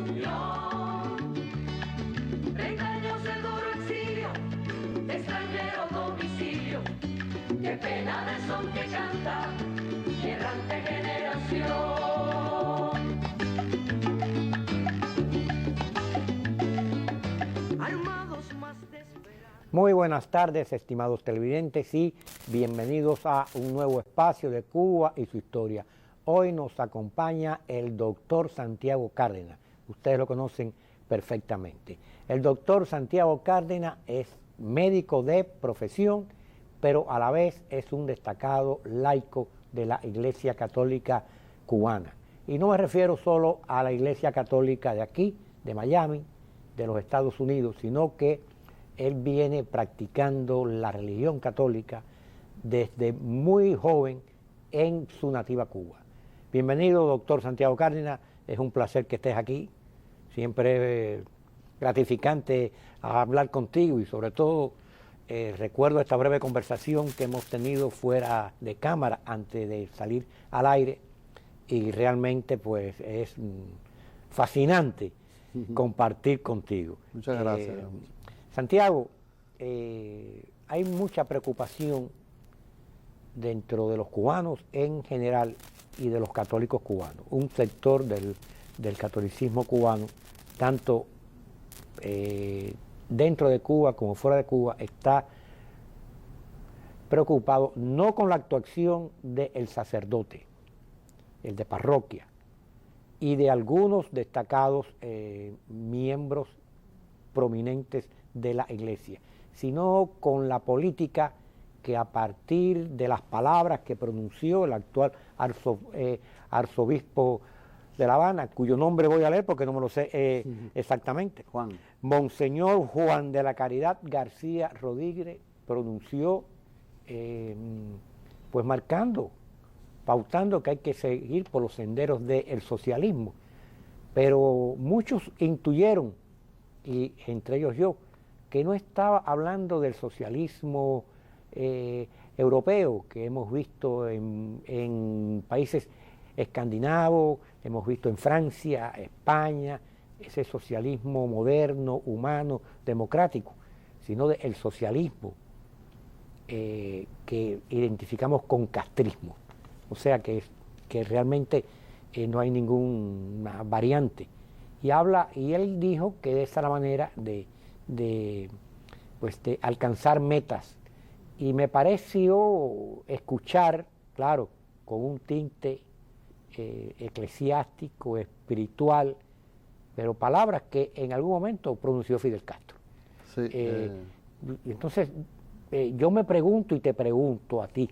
unión. 30 años de duro exilio, extranjero domicilio, qué pena de son que canta mi errante generación. Muy buenas tardes, estimados televidentes, y bienvenidos a un nuevo espacio de Cuba y su historia. Hoy nos acompaña el doctor Santiago Cárdenas. Ustedes lo conocen perfectamente. El doctor Santiago Cárdenas es médico de profesión, pero a la vez es un destacado laico de la Iglesia Católica cubana. Y no me refiero solo a la Iglesia Católica de aquí, de Miami, de los Estados Unidos, sino que él viene practicando la religión católica desde muy joven en su nativa Cuba. Bienvenido, doctor Santiago Cárdenas, es un placer que estés aquí, siempre es gratificante hablar contigo y sobre todo recuerdo esta breve conversación que hemos tenido fuera de cámara antes de salir al aire y realmente pues es fascinante compartir contigo. Muchas gracias. Santiago, hay mucha preocupación dentro de los cubanos en general y de los católicos cubanos. Un sector del catolicismo cubano, tanto dentro de Cuba como fuera de Cuba, está preocupado no con la actuación del sacerdote, el de parroquia, y de algunos destacados miembros prominentes de la iglesia, sino con la política que a partir de las palabras que pronunció el actual arzobispo de La Habana, cuyo nombre voy a leer porque no me lo sé exactamente, Juan. Monseñor Juan de la Caridad García Rodríguez, pronunció pues marcando, pautando que hay que seguir por los senderos del socialismo, pero muchos intuyeron, y entre ellos yo, que no estaba hablando del socialismo europeo que hemos visto en países escandinavos, hemos visto en Francia, España, ese socialismo moderno, humano, democrático, sino del socialismo que identificamos con castrismo. O sea que realmente no hay ninguna variante. Y él dijo que esa era la manera de alcanzar metas. Y me pareció escuchar, claro, con un tinte eclesiástico, espiritual, pero palabras que en algún momento pronunció Fidel Castro. Sí, y entonces, yo me pregunto y te pregunto a ti,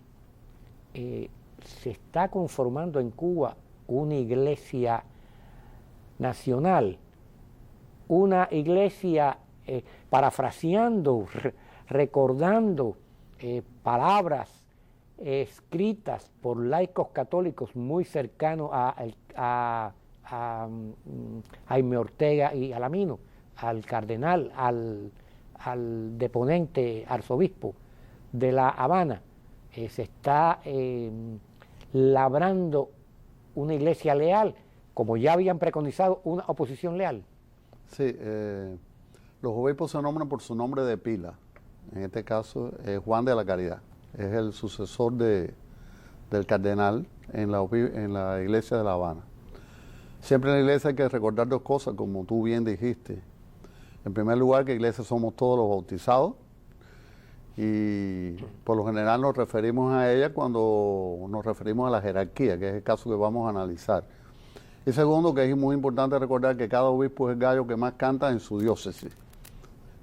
¿se está conformando en Cuba una iglesia nacional, una iglesia parafraseando, recordando palabras escritas por laicos católicos muy cercanos a Jaime Ortega y Alamino, al cardenal, al deponente arzobispo de La Habana? Se está labrando una iglesia leal, como ya habían preconizado una oposición leal. Sí, los obispos se nombran por su nombre de pila. En este caso es Juan de la Caridad. Es el sucesor del cardenal en la iglesia de La Habana. Siempre en la iglesia hay que recordar dos cosas, como tú bien dijiste. En primer lugar, que iglesia somos todos los bautizados, y por lo general nos referimos a ella cuando nos referimos a la jerarquía, que es el caso que vamos a analizar. Y segundo, que es muy importante recordar que cada obispo es el gallo que más canta en su diócesis.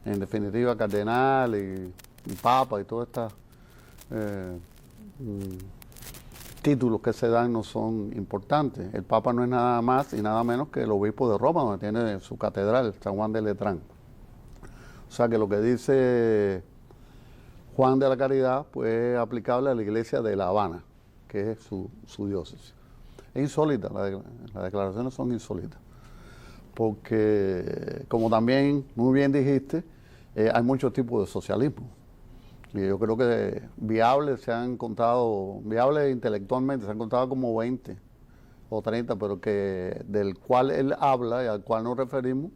En definitiva, cardenal y papa y todos estos títulos que se dan no son importantes. El papa no es nada más y nada menos que el obispo de Roma, donde tiene su catedral, San Juan de Letrán. O sea que lo que dice Juan de la Caridad pues es aplicable a la iglesia de La Habana, que es su diócesis. Es insólita, las declaraciones son insólitas, porque como también muy bien dijiste, hay muchos tipos de socialismo. Y yo creo que viables intelectualmente se han contado como 20 o 30, pero que del cual él habla y al cual nos referimos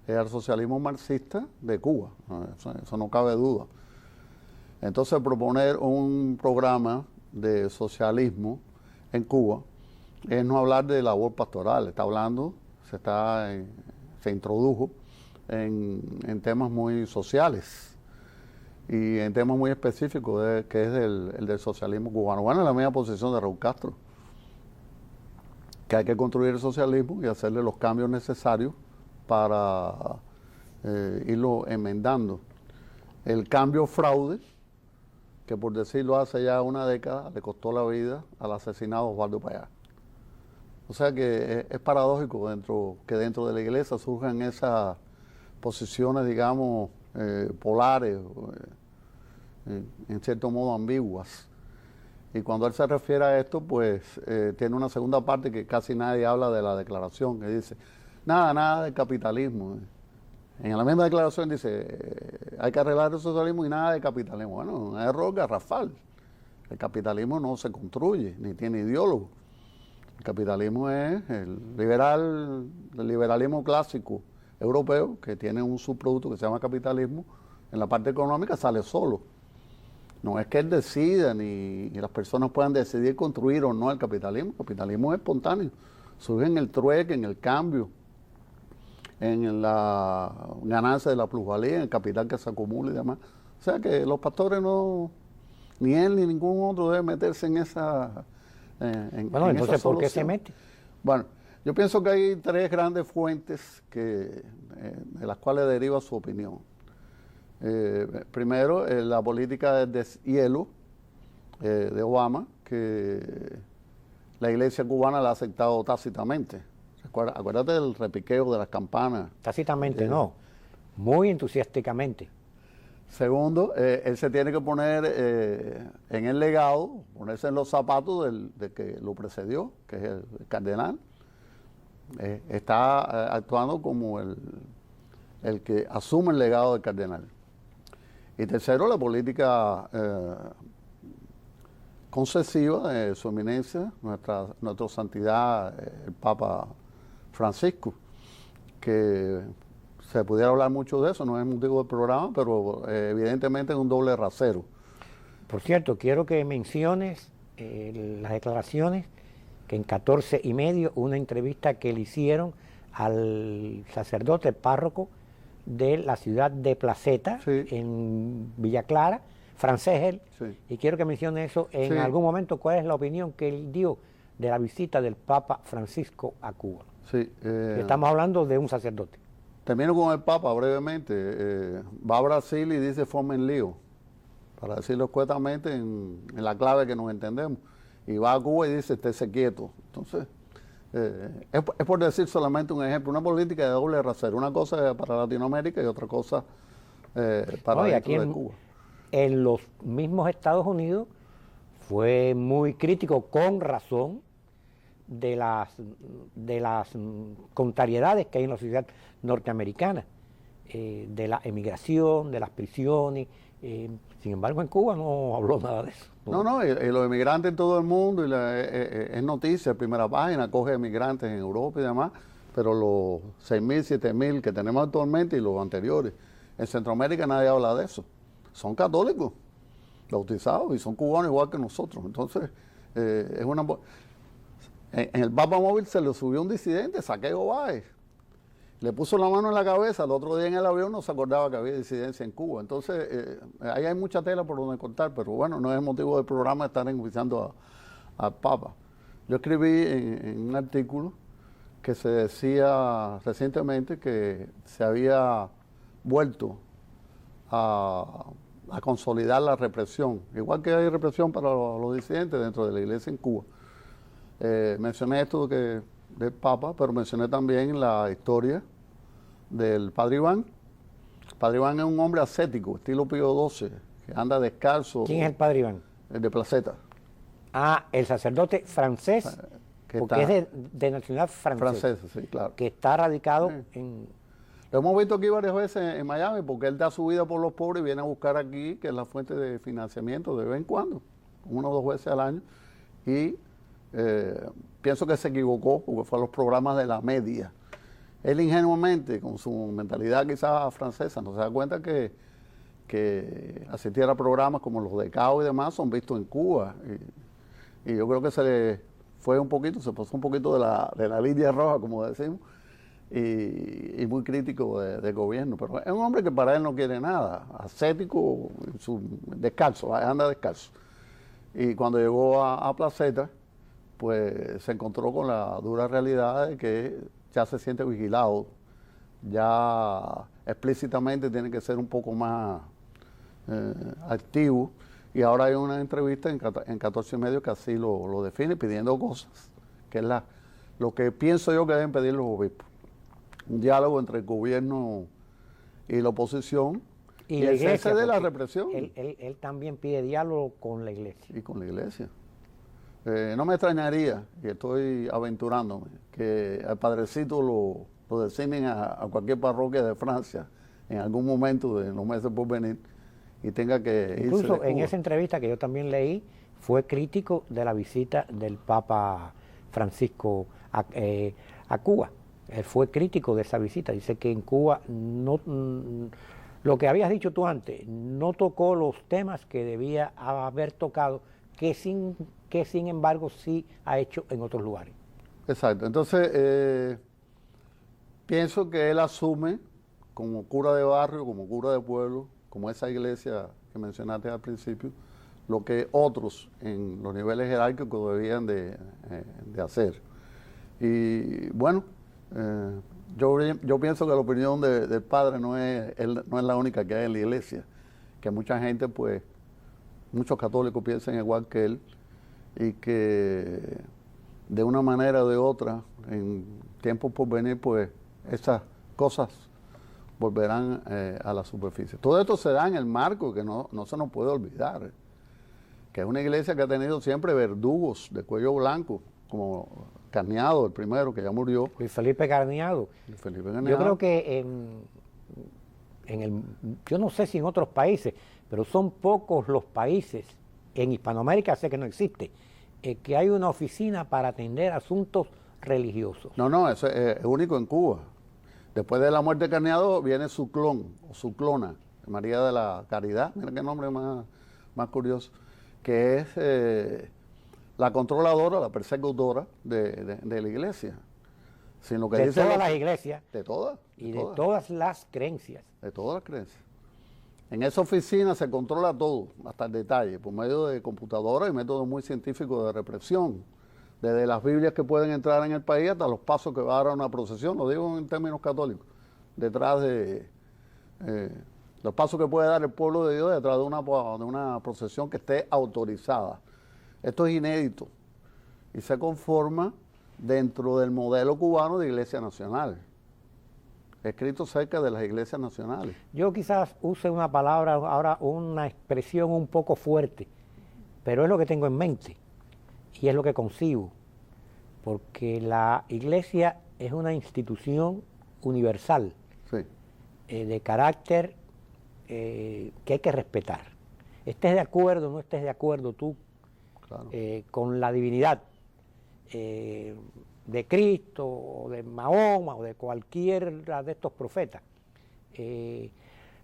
es al socialismo marxista de Cuba. Eso no cabe duda. Entonces, proponer un programa de socialismo en Cuba es no hablar de labor pastoral, está hablando, se introdujo en temas muy sociales y en temas muy específicos, que es el del socialismo cubano. Bueno, es la misma posición de Raúl Castro, que hay que construir el socialismo y hacerle los cambios necesarios para irlo enmendando. El cambio fraude, que por decirlo hace ya una década, le costó la vida al asesinado Osvaldo Payá. O sea que es paradójico que dentro de la iglesia surjan esas posiciones, digamos, polares, en cierto modo ambiguas. Y cuando él se refiere a esto, pues tiene una segunda parte que casi nadie habla de la declaración, que dice, nada de capitalismo. En la misma declaración dice, hay que arreglar el socialismo y nada de capitalismo. Bueno, un error garrafal. El capitalismo no se construye, ni tiene ideólogo. El capitalismo es el liberalismo clásico europeo, que tiene un subproducto que se llama capitalismo. En la parte económica sale solo. No es que él decida, ni las personas puedan decidir construir o no el capitalismo. El capitalismo es espontáneo. Surge en el trueque, en el cambio, en la ganancia de la plusvalía, en el capital que se acumula y demás. O sea que los pastores no, ni él ni ningún otro debe meterse en esa bueno, entonces, ¿por qué se mete? Bueno, yo pienso que hay tres grandes fuentes de las cuales deriva su opinión. Primero, la política de deshielo de Obama, que la iglesia cubana la ha aceptado tácitamente. Acuérdate del repiqueo de las campanas. Tácitamente no, muy entusiásticamente. Segundo, él se tiene que poner en el legado, ponerse en los zapatos del que lo precedió, que es el cardenal. Está actuando como el que asume el legado del cardenal. Y tercero, la política concesiva de su eminencia, nuestra santidad, el Papa Francisco, que se pudiera hablar mucho de eso, no es motivo del programa, pero evidentemente es un doble rasero. Por cierto, quiero que menciones las declaraciones que en 14 y medio, una entrevista que le hicieron al sacerdote párroco de la ciudad de Placeta, sí, en Villa Clara, francés él, sí, y quiero que mencione eso en sí, algún momento, cuál es la opinión que él dio de la visita del Papa Francisco a Cuba. Sí, estamos hablando de un sacerdote. Termino con el Papa brevemente. Va a Brasil y dice formen lío, para decirlo escuetamente en la clave que nos entendemos. Y va a Cuba y dice estése quieto. Entonces, es por decir solamente un ejemplo, una política de doble rasero. Una cosa para Latinoamérica y otra cosa para dentro de Cuba. En los mismos Estados Unidos fue muy crítico, con razón, de las contrariedades que hay en la sociedad norteamericana, de la emigración, de las prisiones. Sin embargo, en Cuba no habló nada de eso. No, y los emigrantes en todo el mundo, es noticia, primera página, acoge emigrantes en Europa y demás, pero los 6.000, 7.000 que tenemos actualmente y los anteriores, en Centroamérica nadie habla de eso. Son católicos, bautizados, y son cubanos igual que nosotros. Entonces, es una... En el Papa Móvil se le subió un disidente, Saqueo Báez. Le puso la mano en la cabeza, el otro día en el avión no se acordaba que había disidencia en Cuba. Entonces, ahí hay mucha tela por donde cortar, pero bueno, no es motivo del programa estar enjuiciando al Papa. Yo escribí en un artículo que se decía recientemente que se había vuelto a consolidar la represión, igual que hay represión para los disidentes dentro de la iglesia en Cuba. Mencioné esto del Papa, pero mencioné también la historia del Padre Iván. El Padre Iván es un hombre ascético, estilo Pío XII, que anda descalzo. ¿Quién es el Padre Iván? El de Placeta. Ah, el sacerdote francés, porque es de nacionalidad francesa. Francesa, sí, claro. Que está radicado en... Lo hemos visto aquí varias veces en Miami, porque él da su vida por los pobres y viene a buscar aquí, que es la fuente de financiamiento de vez en cuando, 1 o 2 veces al año, y pienso que se equivocó porque fue a los programas de la media. Él ingenuamente, con su mentalidad quizás francesa, no se da cuenta que asistir a programas como los de CAO y demás son vistos en Cuba. Y yo creo que se le fue un poquito, se pasó un poquito de la línea roja, como decimos, y muy crítico del gobierno. Pero es un hombre que para él no quiere nada, ascético, descalzo, anda descalzo. Y cuando llegó a Placeta, pues se encontró con la dura realidad de que ya se siente vigilado, ya explícitamente tiene que ser un poco más activo, y ahora hay una entrevista en 14 y medio que así lo define, pidiendo cosas, que es lo que pienso yo que deben pedir los obispos. Un diálogo entre el gobierno y la oposición y la el iglesia, cese de la represión. Él también pide diálogo con la iglesia. Y con la iglesia. No me extrañaría, y estoy aventurándome, que al padrecito lo designen a cualquier parroquia de Francia en algún momento de los meses por venir y tenga que irse Incluso de Cuba. en esa entrevista que yo también leí, fue crítico de la visita del Papa Francisco a Cuba. Él fue crítico de esa visita. Dice que en Cuba, lo que habías dicho tú antes, no tocó los temas que debía haber tocado, que sin embargo sí ha hecho en otros lugares. Exacto. Entonces, pienso que él asume como cura de barrio, como cura de pueblo, como esa iglesia que mencionaste al principio, lo que otros en los niveles jerárquicos debían de hacer. Y bueno, yo pienso que la opinión del padre no es la única que hay en la iglesia, que mucha gente, pues, muchos católicos piensan igual que él, y que de una manera o de otra, en tiempos por venir, pues, esas cosas volverán a la superficie. Todo esto se da en el marco que no se nos puede olvidar, que es una iglesia que ha tenido siempre verdugos de cuello blanco, como Carneado, el primero, que ya murió. Luis Felipe Carneado. Yo creo que yo no sé si en otros países, pero son pocos los países, en Hispanoamérica sé que no existe, que hay una oficina para atender asuntos religiosos. No, eso es único en Cuba. Después de la muerte de Carneado viene su clon, o su clona, María de la Caridad, mira qué nombre más curioso, que es la controladora, la persecutora de la iglesia. Sino que de dice todas las iglesias. De todas. Y de todas las creencias. De todas las creencias. En esa oficina se controla todo, hasta el detalle, por medio de computadoras y métodos muy científicos de represión. Desde las Biblias que pueden entrar en el país hasta los pasos que va a dar una procesión, lo digo en términos católicos, detrás de los pasos que puede dar el pueblo de Dios detrás de una procesión que esté autorizada. Esto es inédito y se conforma dentro del modelo cubano de Iglesia Nacional, escrito cerca de las iglesias nacionales. Yo quizás use una palabra, ahora una expresión un poco fuerte, pero es lo que tengo en mente y es lo que concibo, porque la iglesia es una institución universal, Sí. De carácter que hay que respetar. Estés de acuerdo o no estés de acuerdo tú, Claro. con la divinidad de Cristo, o de Mahoma, o de cualquiera de estos profetas.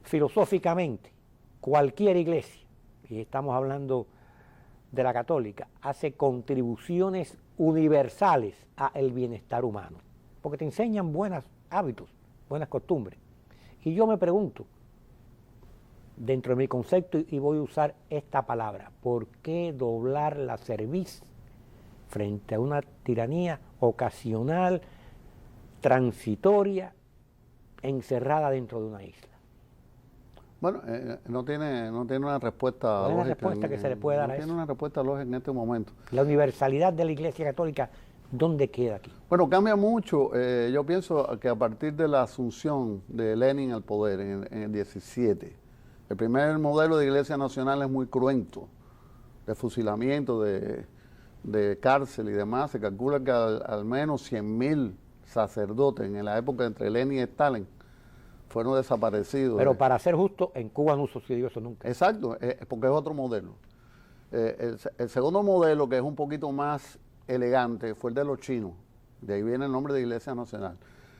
Filosóficamente, cualquier iglesia, y estamos hablando de la católica, hace contribuciones universales al bienestar humano, porque te enseñan buenos hábitos, buenas costumbres. Y yo me pregunto, dentro de mi concepto, y voy a usar esta palabra, ¿por qué doblar la cerviz frente a una tiranía ocasional, transitoria, encerrada dentro de una isla? Bueno, no tiene una respuesta ¿Cuál es la lógica. respuesta que se le puede dar a No tiene eso? una respuesta lógica en este momento. La universalidad de la Iglesia Católica, ¿dónde queda aquí? Bueno, cambia mucho. Yo pienso que a partir de la asunción de Lenin al poder en el 17, el primer modelo de Iglesia Nacional es muy cruento, de fusilamiento, de cárcel y demás. Se calcula que al menos 100.000 sacerdotes en la época entre Lenin y Stalin fueron desaparecidos. Pero para ser justo, en Cuba no sucedió eso nunca. Exacto, porque es otro modelo. El segundo modelo, que es un poquito más elegante fue el de los chinos. De ahí viene el nombre de Iglesia Nacional.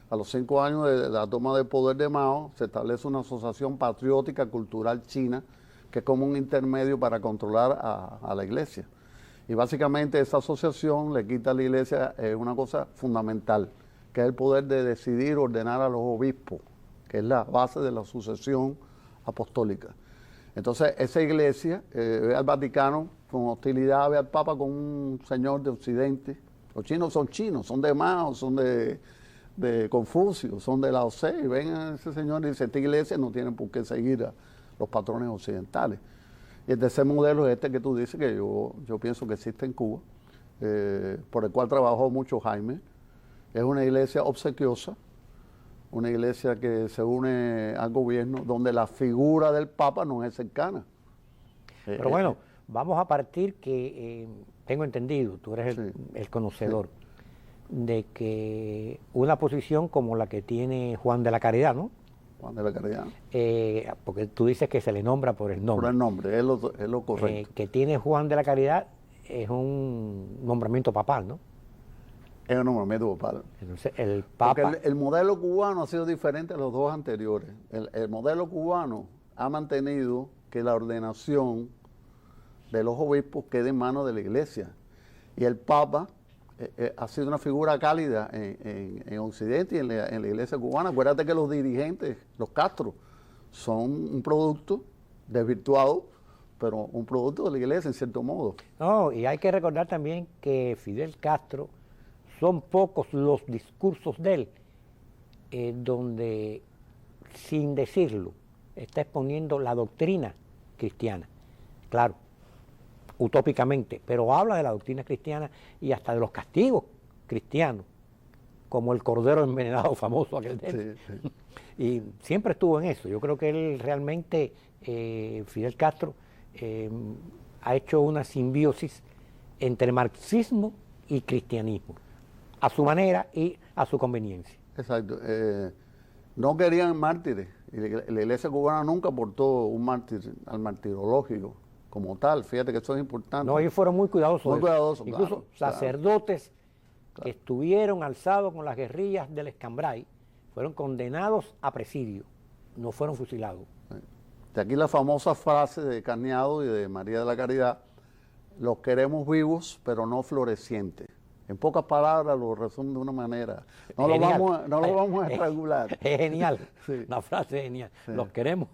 A los 5 años de la toma de poder de Mao, se establece una asociación patriótica cultural china, que es como un intermedio para controlar a la iglesia. Y básicamente esa asociación le quita a la iglesia una cosa fundamental, que es el poder de decidir, ordenar a los obispos, que es la base de la sucesión apostólica. Entonces esa iglesia ve al Vaticano con hostilidad, ve al Papa como un señor de Occidente. Los chinos, son de Mao, son de Confucio, son de Lao Tse, y ven a ese señor y dice, esta iglesia no tiene por qué seguir a los patrones occidentales. Y el tercer modelo es este que tú dices, que yo pienso que existe en Cuba, por el cual trabajó mucho Jaime. Es una iglesia obsequiosa, una iglesia que se une al gobierno, donde la figura del Papa no es cercana. Pero bueno, vamos a partir que, tengo entendido, tú eres el conocedor, de que una posición como la que tiene Juan de la Caridad, ¿no? Juan de la Caridad. Porque tú dices que se le nombra por el nombre. Por el nombre, es lo correcto. Que tiene Juan de la Caridad es un nombramiento papal, ¿no? Es un nombramiento papal. Entonces, el Papa... Porque el modelo cubano ha sido diferente a los dos anteriores. El modelo cubano ha mantenido que la ordenación de los obispos quede en manos de la iglesia. Y el Papa ha sido una figura cálida en Occidente y en la iglesia cubana. Acuérdate que los dirigentes, los Castro, son un producto desvirtuado, pero un producto de la iglesia en cierto modo. No, y hay que recordar también que Fidel Castro, son pocos los discursos de él donde, sin decirlo, está exponiendo la doctrina cristiana. Claro, utópicamente, pero habla de la doctrina cristiana y hasta de los castigos cristianos, como el cordero envenenado famoso aquel de él. Sí, sí. Y siempre estuvo en eso. Yo creo que él realmente, Fidel Castro, ha hecho una simbiosis entre marxismo y cristianismo, a su manera y a su conveniencia. Exacto. No querían mártires. Y la iglesia cubana nunca aportó un mártir al martirológico como tal. Fíjate que eso es importante. No, ellos fueron muy cuidadosos. Muy cuidadosos. Incluso claro, sacerdotes que estuvieron alzados con las guerrillas del Escambray fueron condenados a presidio, no fueron fusilados. De aquí la famosa frase de Cañado y de María de la Caridad: los queremos vivos, pero no florecientes. En pocas palabras lo resumen de una manera. No lo vamos a estrangular. Es genial, sí. Una frase genial. Sí. Los queremos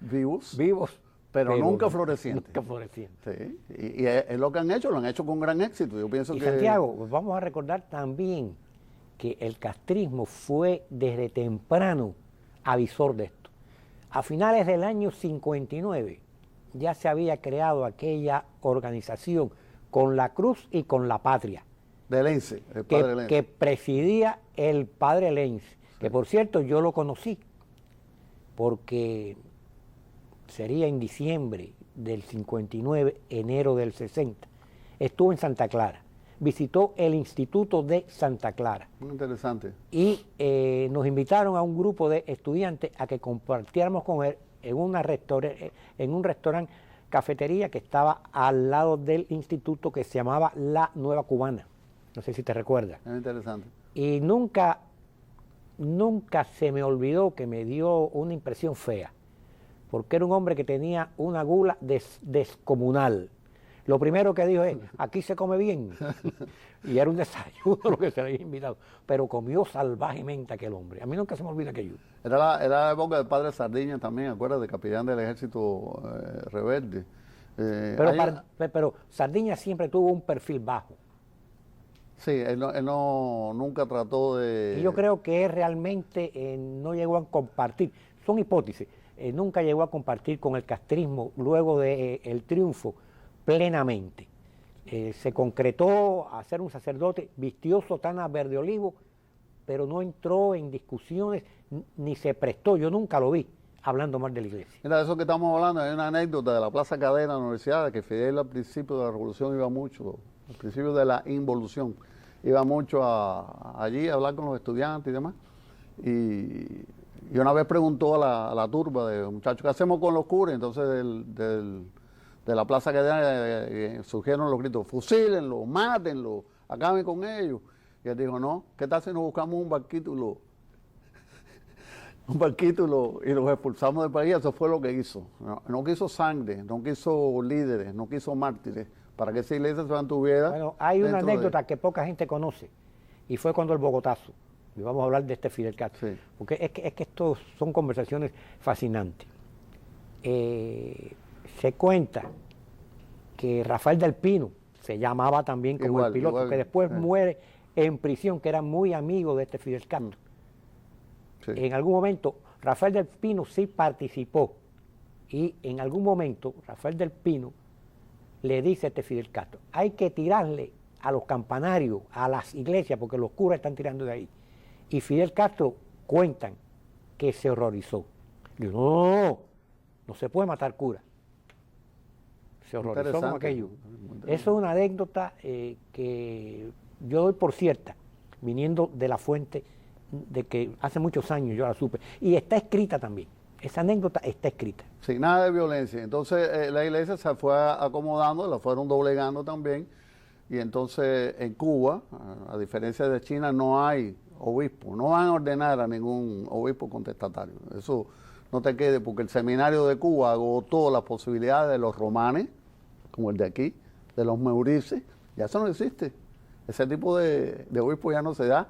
vivos, pero nunca florecientes. Nunca florecientes. Sí. Y es lo que han hecho, lo han hecho con gran éxito. Yo pienso y que... Santiago, pues vamos a recordar también que el castrismo fue desde temprano avisor de esto. A finales del año 59 ya se había creado aquella organización con la cruz y con la patria. De Lense, el padre Lense. Que presidía el padre Lense, sí. Que por cierto yo lo conocí, porque sería en diciembre del 59, enero del 60. Estuvo en Santa Clara, visitó el Instituto de Santa Clara. Muy interesante. Y nos invitaron a un grupo de estudiantes a que compartiéramos con él en un restaurante cafetería que estaba al lado del instituto, que se llamaba La Nueva Cubana. No sé si te recuerdas. Es interesante. Y nunca se me olvidó que me dio una impresión fea, porque era un hombre que tenía una gula descomunal. Lo primero que dijo es, aquí se come bien. Y era un desayuno lo que se le había invitado. Pero comió salvajemente aquel hombre. A mí nunca se me olvida aquello. Era la época del padre Sardiña también, ¿acuerdas? De capellán del ejército rebelde. Pero Sardiña siempre tuvo un perfil bajo. Sí, él nunca trató de... Y yo creo que él realmente no llegó a compartir, son hipótesis, nunca llegó a compartir con el castrismo luego del triunfo plenamente. Se concretó a ser un sacerdote, vistió sotana verde olivo, pero no entró en discusiones ni se prestó, yo nunca lo vi hablando mal de la iglesia. Mira, de eso que estamos hablando, hay una anécdota de la Plaza Cadena de la universidad, que Fidel al principio de la revolución iba mucho, al principio de la involución, iba mucho allí a hablar con los estudiantes y demás. Y una vez preguntó a la turba de muchachos, ¿qué hacemos con los curas? Entonces de la Plaza Cadena surgieron los gritos, fusílenlo, mátenlo, acaben con ellos. Y él dijo, no, ¿qué tal si nos buscamos un barquito y los expulsamos del país? Eso fue lo que hizo. No quiso sangre, no quiso líderes, no quiso mártires, para que esa iglesia se mantuviera. Bueno, hay una anécdota que poca gente conoce, y fue cuando el Bogotazo, y vamos a hablar de este Fidel Castro, Sí. porque es que estos son conversaciones fascinantes. Se cuenta que Rafael del Pino, se llamaba también como Igual, el piloto, igual, que después sí. muere en prisión, que era muy amigo de este Fidel Castro. Sí. En algún momento, Rafael del Pino sí participó, y en algún momento Rafael del Pino le dice a este Fidel Castro, hay que tirarle a los campanarios, a las iglesias, porque los curas están tirando de ahí. Y Fidel Castro cuentan que se horrorizó. Dijo, no, no se puede matar curas. Se horrorizó con Interesante, aquello. muy interesante. Eso es una anécdota que yo doy por cierta, viniendo de la fuente de que hace muchos años yo la supe. Y está escrita también. Esa anécdota está escrita. Sin nada de violencia. Entonces la iglesia se fue acomodando, la fueron doblegando también. Y entonces en Cuba, a diferencia de China, no hay obispo. No van a ordenar a ningún obispo contestatario. Eso no te quede, porque el seminario de Cuba agotó las posibilidades de los romanes, como el de aquí, de los meurices. Ya eso no existe. Ese tipo de obispo ya no se da.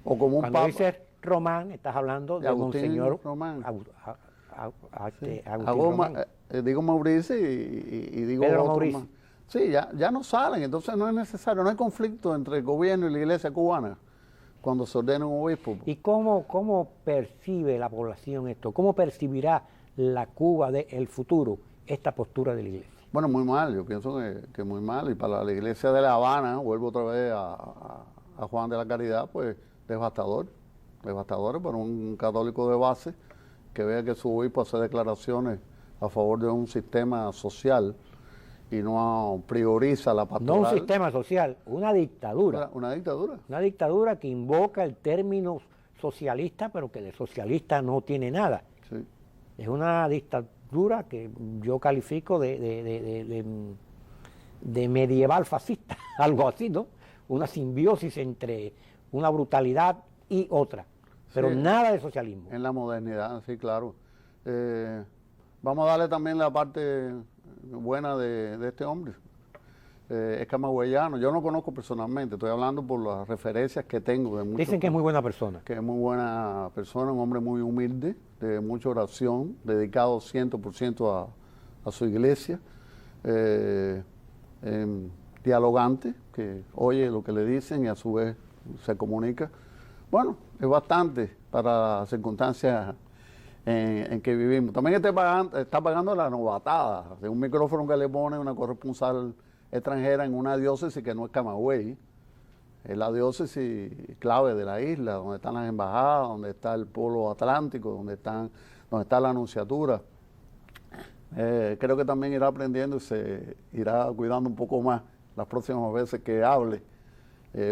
O como un Cuando papa. dices Román, estás hablando de Agustín Monseñor Román. Agustín Hago Román. digo Mauricio y digo Pedro otro Mauricio. más. Sí, ya no salen, entonces no es necesario, no hay conflicto entre el gobierno y la iglesia cubana cuando se ordena un obispo. ¿Y cómo percibe la población esto? ¿Cómo percibirá la Cuba del futuro esta postura de la iglesia? Bueno, muy mal, yo pienso que muy mal. Y para la iglesia de La Habana, vuelvo otra vez a Juan de la Caridad, pues devastador. Devastador para un católico de base que vea que su obispo hace declaraciones a favor de un sistema social y no prioriza la pastoral. No un sistema social, una dictadura. Una dictadura. Una dictadura que invoca el término socialista, pero que de socialista no tiene nada. Sí. Es una dictadura que yo califico de medieval fascista, algo así, ¿no? Una simbiosis entre una brutalidad y otra, pero Sí. nada de socialismo. En la modernidad, sí, claro. Vamos a darle también la parte buena de este hombre. Es camagüeyano. Yo no lo conozco personalmente, estoy hablando por las referencias que tengo. De muchos, Dicen que es muy buena persona. que es muy buena persona, un hombre muy humilde, de mucha oración, dedicado 100% a su iglesia, dialogante, que oye lo que le dicen y a su vez se comunica. Bueno, es bastante para las circunstancias en que vivimos. También está pagando la novatada de un micrófono que le pone una corresponsal extranjera en una diócesis que no es Camagüey. Es la diócesis clave de la isla, donde están las embajadas, donde está el polo atlántico, donde está la anunciatura. Creo que también irá aprendiendo y se irá cuidando un poco más las próximas veces que hable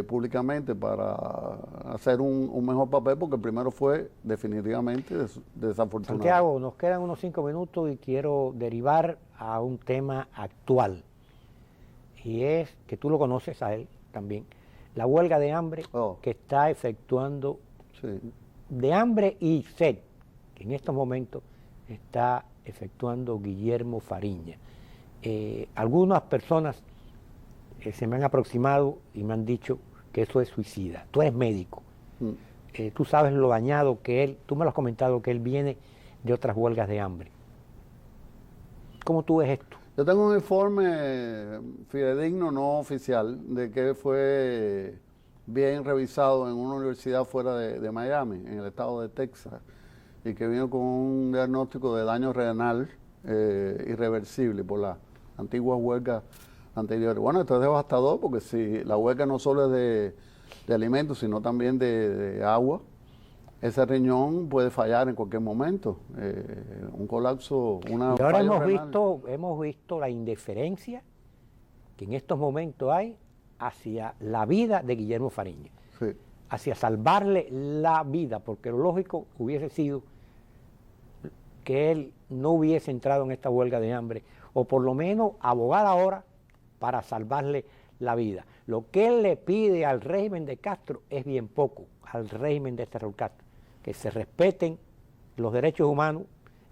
públicamente para hacer un mejor papel, porque el primero fue definitivamente desafortunado. Santiago, nos quedan unos 5 minutos y quiero derivar a un tema actual. Y es, que tú lo conoces a él también, la huelga de hambre que está efectuando, Sí. de hambre y sed, que en estos momentos está efectuando Guillermo Fariña. Algunas personas se me han aproximado y me han dicho que eso es suicida. Tú eres médico, tú sabes lo dañado que él, tú me lo has comentado, que él viene de otras huelgas de hambre. ¿Cómo tú ves esto? Yo tengo un informe fidedigno, no oficial, de que fue bien revisado en una universidad fuera de Miami, en el estado de Texas, y que vino con un diagnóstico de daño renal irreversible por las antiguas huelgas anteriores. Bueno, esto es devastador, porque si la huelga no solo es de alimentos, sino también de agua, ese riñón puede fallar en cualquier momento. Un colapso, una Y ahora falla renal. hemos visto la indiferencia que en estos momentos hay hacia la vida de Guillermo Fariña, Sí. hacia salvarle la vida, porque lo lógico hubiese sido que él no hubiese entrado en esta huelga de hambre, o por lo menos abogar ahora para salvarle la vida. Lo que él le pide al régimen de Castro es bien poco, al régimen de Raúl Castro, que se respeten los derechos humanos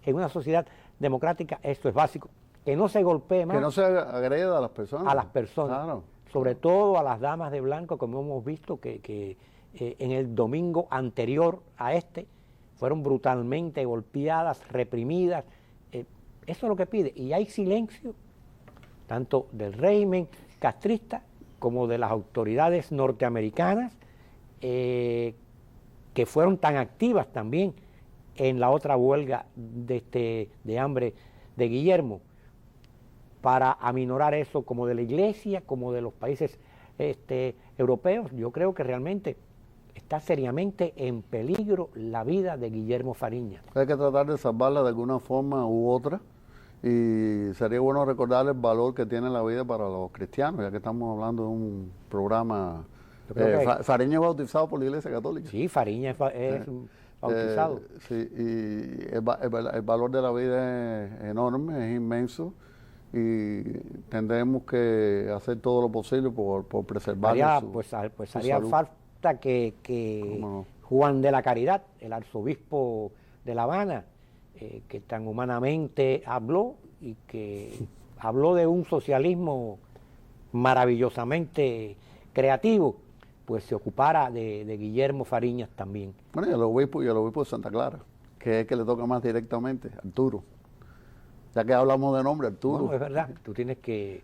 en una sociedad democrática, esto es básico, que no se golpee más Que no se agreda a las personas. a las personas, Claro. sobre todo a las damas de blanco, como hemos visto que en el domingo anterior a este fueron brutalmente golpeadas, reprimidas. Eso es lo que pide, y hay silencio tanto del régimen castrista como de las autoridades norteamericanas, que fueron tan activas también en la otra huelga de hambre de Guillermo, para aminorar eso, como de la Iglesia, como de los países europeos. Yo creo que realmente está seriamente en peligro la vida de Guillermo Fariña. Hay que tratar de salvarla de alguna forma u otra, y sería bueno recordar el valor que tiene la vida para los cristianos, ya que estamos hablando de un programa. Fariña es bautizado por la Iglesia Católica. Sí, Fariña es bautizado. Sí, y el valor de la vida es enorme, es inmenso, y tendremos que hacer todo lo posible por preservar su haría salud. falta que ¿Cómo no? Juan de la Caridad, el arzobispo de La Habana, que tan humanamente habló, y que habló de un socialismo maravillosamente creativo, pues se ocupara de Guillermo Fariñas también. Bueno, y al obispo de Santa Clara, que es el que le toca más directamente, Arturo. Ya que hablamos de nombre, Arturo. Bueno, es verdad, tú tienes que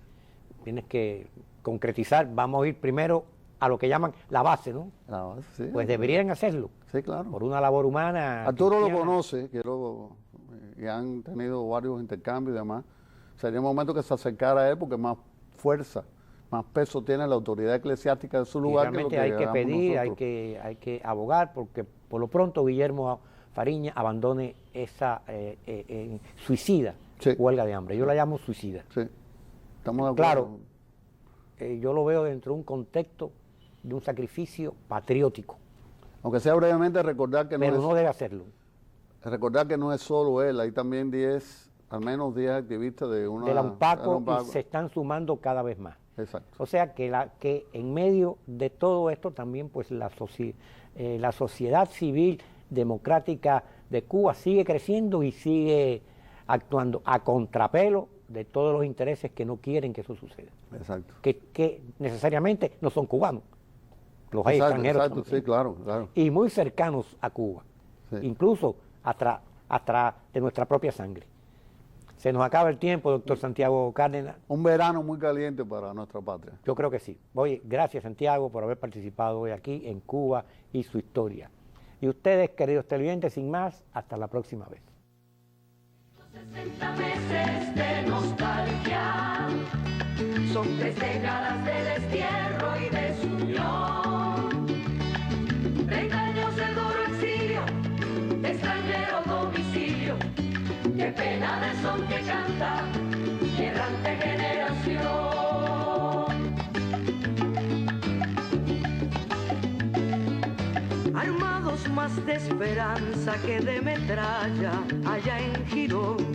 concretizar. Vamos a ir primero a lo que llaman la base, ¿no? La base, sí. Pues deberían hacerlo, Sí, claro. por una labor humana. Arturo lo cristiana. conoce, y han tenido varios intercambios y demás. Sería un momento que se acercara a él, porque más fuerza, más peso tiene la autoridad eclesiástica de su Y lugar. realmente que lo hay que hagamos pedir, nosotros. hay que abogar, porque por lo pronto Guillermo Fariña abandone esa suicida Sí. huelga de hambre. Yo la llamo suicida. Sí, estamos de acuerdo. Claro, yo lo veo dentro de un contexto de un sacrificio patriótico, Aunque sea brevemente, recordar que pero no no es, debe hacerlo. recordar que no es solo él, hay también al menos 10 activistas de una... De la UNPACO, de la y se están sumando cada vez más. Exacto. O sea que en medio de todo esto también pues la sociedad civil democrática de Cuba sigue creciendo y sigue actuando a contrapelo de todos los intereses que no quieren que eso suceda. Exacto. Que necesariamente no son cubanos, los hay extranjeros Exacto, también, sí, claro, claro. y muy cercanos a Cuba, Sí. incluso hasta de nuestra propia sangre. Se nos acaba el tiempo, doctor Santiago Cárdenas. Un verano muy caliente para nuestra patria. Yo creo que sí. Oye, gracias Santiago por haber participado hoy aquí en Cuba y su historia. Y ustedes, queridos televidentes, sin más, hasta la próxima vez. 60 meses de nostalgia, son 3 décadas de destierro y desunión. 30 años de duro exilio, de extranjero domicilio, qué pena de son que canta mi errante generación. Armados más de esperanza que de metralla allá en Girón.